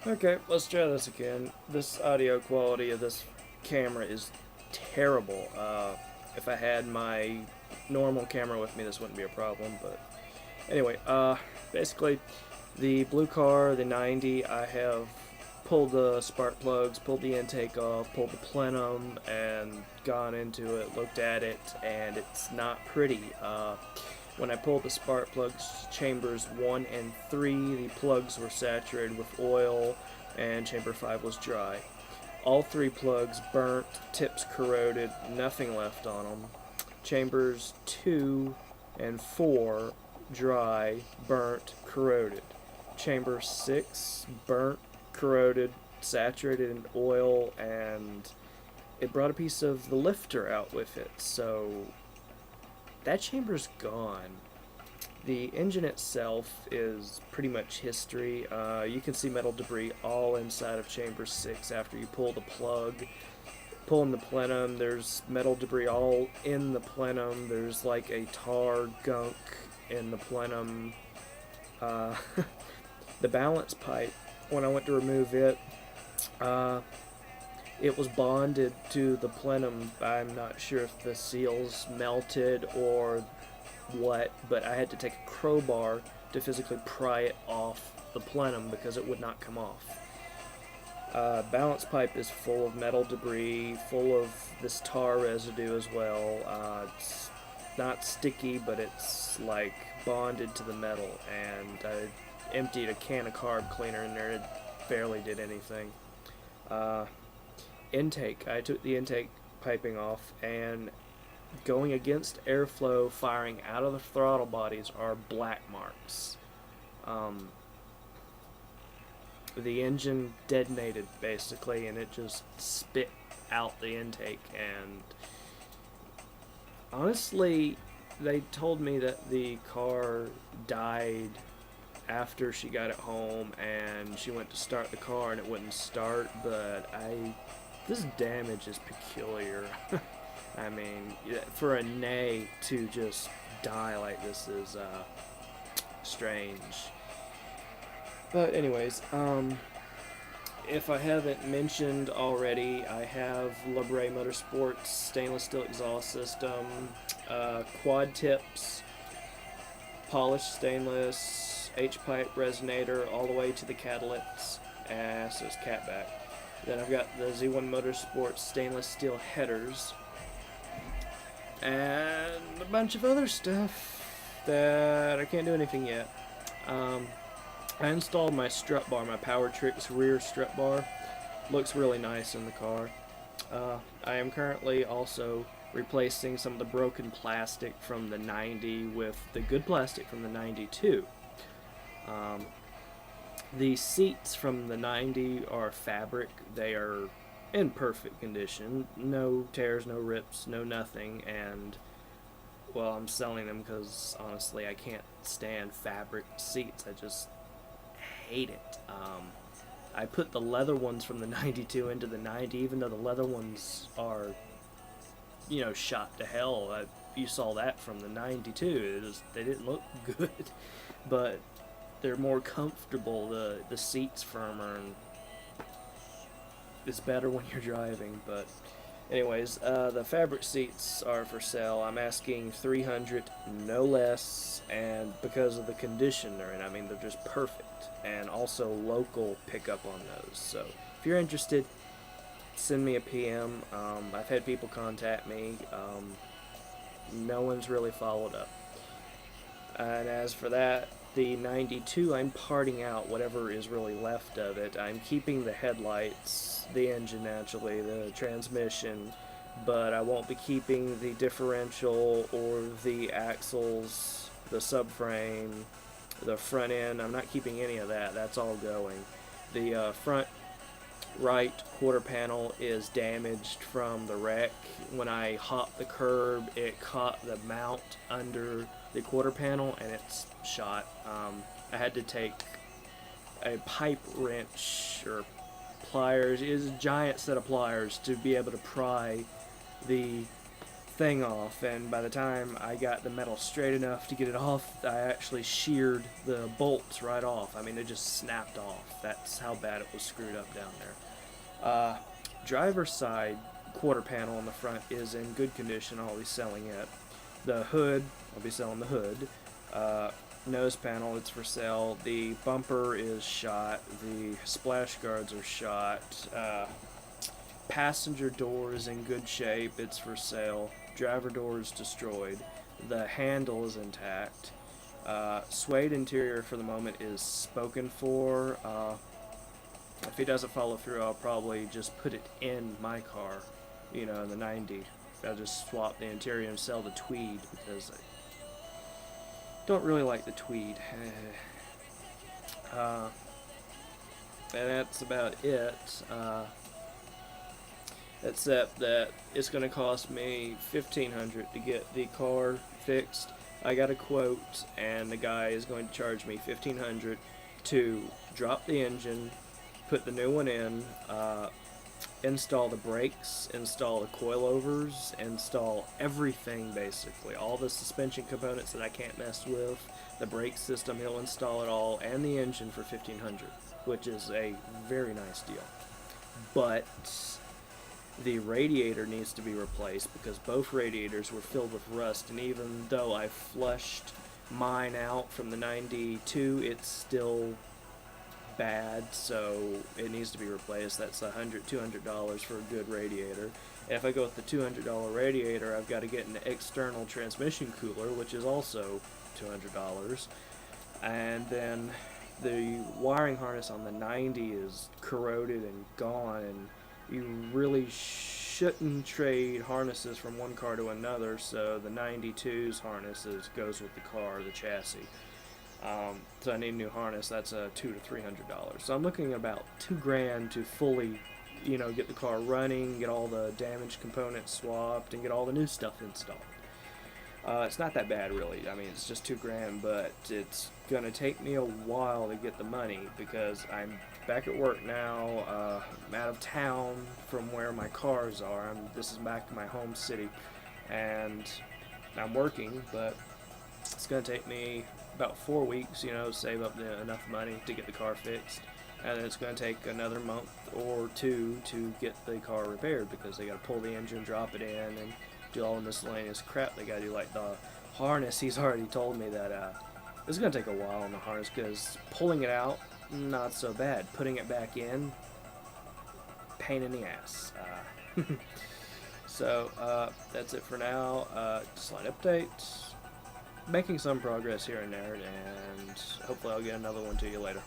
Okay, let's try this again. This audio quality of this camera is terrible. If I had my normal camera with me, this wouldn't be a problem, but anyway, basically, the blue car, the 90, I have pulled the spark plugs, pulled the intake off, pulled the plenum, and gone into it, looked at it, and it's not pretty. When I pulled the spark plugs, chambers 1 and 3, the plugs were saturated with oil, and chamber 5 was dry. All 3 plugs burnt, tips corroded, nothing left on them. Chambers 2 and 4 dry, burnt, corroded. Chamber 6 burnt, corroded, saturated in oil, and it brought a piece of the lifter out with it, so that chamber's gone. The engine itself is pretty much history. You can see metal debris all inside of chamber 6 after you pull the plug. Pulling the plenum, there's metal debris all in the plenum. There's like a tar gunk in the plenum. The balance pipe, when I went to remove it, it was bonded to the plenum. I'm not sure if the seals melted or what, but I had to take a crowbar to physically pry it off the plenum because it would not come off. Balance pipe is full of metal debris, full of this tar residue as well. It's not sticky, but it's like bonded to the metal, and I emptied a can of carb cleaner in there. It barely did anything. Intake, I took the intake piping off, and going against airflow firing out of the throttle bodies are black marks. The engine detonated basically, and it just spit out the intake. And honestly, they told me that the car died after she got it home, and she went to start the car and it wouldn't start. But this damage is peculiar. I mean, for a nay to just die like this is strange. But anyways, if I haven't mentioned already, I have Libre Motorsports stainless steel exhaust system, quad tips, polished stainless, H-pipe resonator all the way to the catalyts, so it's catback. Then I've got the Z1 Motorsports stainless steel headers, and a bunch of other stuff that I can't do anything yet. I installed my strut bar, my Power Tricks rear strut bar. Looks really nice in the car. I am currently also replacing some of the broken plastic from the 90 with the good plastic from the 92. The seats from the 90 are fabric. They are in perfect condition. No tears, no rips, no nothing. And, well, I'm selling them because, honestly, I can't stand fabric seats. I just hate it. I put the leather ones from the 92 into the 90, even though the leather ones are, shot to hell. You saw that from the 92. They didn't look good, but they're more comfortable. The seat's firmer, and it's better when you're driving. But anyways, the fabric seats are for sale. I'm asking $300, no less, and because of the condition they're in, I mean, they're just perfect. And also local pickup on those. So if you're interested, send me a PM. I've had people contact me. No one's really followed up. And as for that, the 92, I'm parting out whatever is really left of it. I'm keeping the headlights, the engine naturally, the transmission, but I won't be keeping the differential or the axles, the subframe, the front end. I'm not keeping any of that. That's all going. The front right quarter panel is damaged from the wreck. When I hopped the curb, it caught the mount under the quarter panel and it's shot. I had to take a pipe wrench or pliers. It is a giant set of pliers to be able to pry the thing off, and by the time I got the metal straight enough to get it off, I actually sheared the bolts right off. I mean, it just snapped off. That's how bad it was screwed up down there. Driver's side quarter panel on the front is in good condition. I'll be selling it. The hood, I'll be selling the hood. Nose panel, it's for sale. The bumper is shot. The splash guards are shot. Passenger door is in good shape. It's for sale. Driver door is destroyed. The handle is intact. Suede interior for the moment is spoken for. If he doesn't follow through, I'll probably just put it in my car, you know, in the 90. I'll just swap the interior and sell the tweed because I don't really like the tweed. And that's about it. Except that it's going to cost me $1,500 to get the car fixed. I got a quote, and the guy is going to charge me $1,500 to drop the engine, put the new one in, install the brakes, install the coilovers, install everything basically. All the suspension components that I can't mess with, the brake system, he'll install it all, and the engine for $1,500, which is a very nice deal. But the radiator needs to be replaced because both radiators were filled with rust, and even though I flushed mine out from the 92, it's still bad, so it needs to be replaced. That's $100–200 for a good radiator. And if I go with the $200 radiator, I've got to get an external transmission cooler, which is also $200. And then the wiring harness on the 90 is corroded and gone, and you really shouldn't trade harnesses from one car to another, so the 92's harnesses goes with the car, the chassis. So I need a new harness. That's $200 to $300. So I'm looking at about $2,000 to fully, you know, get the car running, get all the damaged components swapped, and get all the new stuff installed. It's not that bad, really. I mean, it's just $2,000, but it's gonna take me a while to get the money because I'm back at work now. I'm out of town from where my cars are. This is back to my home city, and I'm working, but it's gonna take me about 4 weeks, you know, save up enough money to get the car fixed, and then it's going to take another month or two to get the car repaired because they got to pull the engine, drop it in, and do all the miscellaneous crap they got to do, like the harness. He's already told me that it's going to take a while on the harness because pulling it out, not so bad. Putting it back in, pain in the ass. So that's it for now. Slight update. Making some progress here and there, and hopefully I'll get another one to you later.